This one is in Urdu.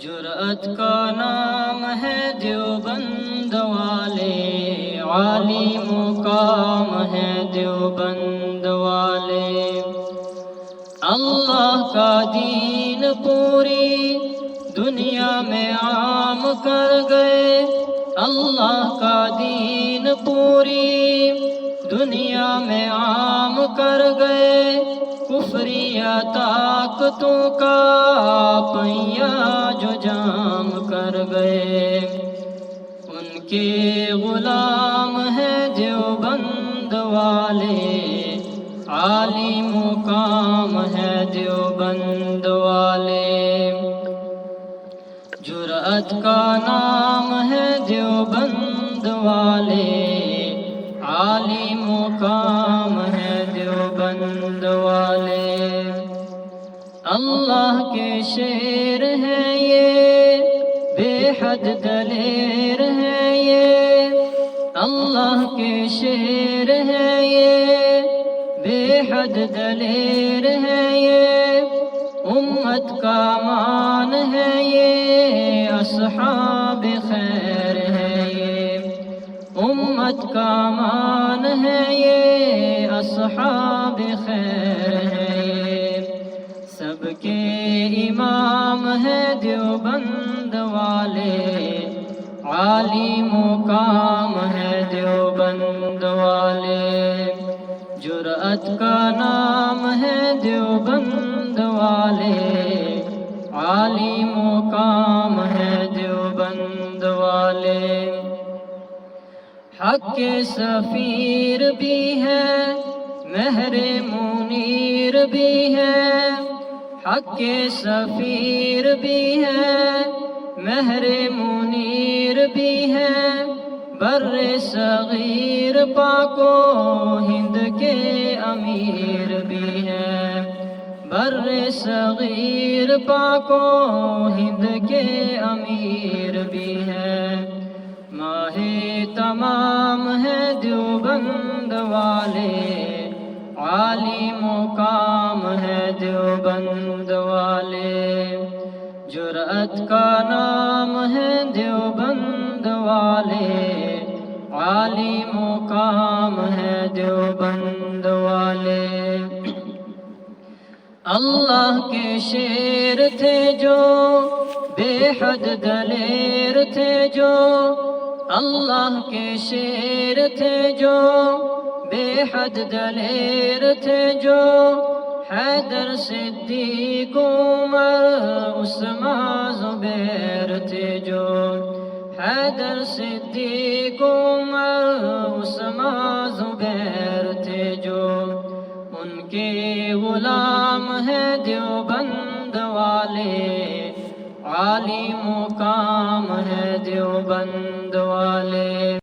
جرأت کا نام ہے دیوبند والے، عالی مقام ہے دیوبند والے۔ اللہ کا دین پوری دنیا میں عام کر گئے، اللہ کا دین پوری دنیا میں عام کر گئے، کفری طاقتوں کا پہیا جو جام کر گئے۔ ان کے غلام ہیں دیوبند والے، عالی مقام ہے دیوبند والے۔ جرأت کا نام ہے دیوبند والے، عالی مقام ہے دیوبند والے۔ اللہ کے شیر ہیں یہ، بے حد دلیر ہیں یہ، اللہ کے شیر ہیں یہ، بے حد دلیر ہیں یہ، امت کا مان ہے یہ، اصحاب خیر ہے یہ، امت کا مان ہے یہ، اصحاب خیر ہے یہ۔ سب کے امام ہے دیوبند والے، عالی مقام ہے دیوبند والے۔ جرأت کا نام ہے دیوبند والے، عالی مقام ہے دیوبند والے۔ حق کے سفیر بھی ہے، مہر منیر بھی ہے، حق کے سفیر بھی ہے، مہر منیر بھی ہے، بر صغیر پاک و ہند کے امیر بھی ہے، بر صغیر پاک و ہند کے امیر بھی ہے۔ ماہ تمام ہے دیوبند والے، عالی مقام ہے دیوبند والے۔ جرأت کا نام ہے دیوبند والے، عالی مقام ہے دیوبند والے۔ اللہ کے شیر تھے جو، بے حد دلیر تھے جو، اللہ کے شیر تھے جو، بے حد دلیر تھے جو، حیدر صدیق عمر عثمان زبیر تھے جو، حیدر صدیق عمر عثمان زبیر تھے جو، ان کے غلام ہیں دیوبند والے، عالی مقام ہے دیوبند والے۔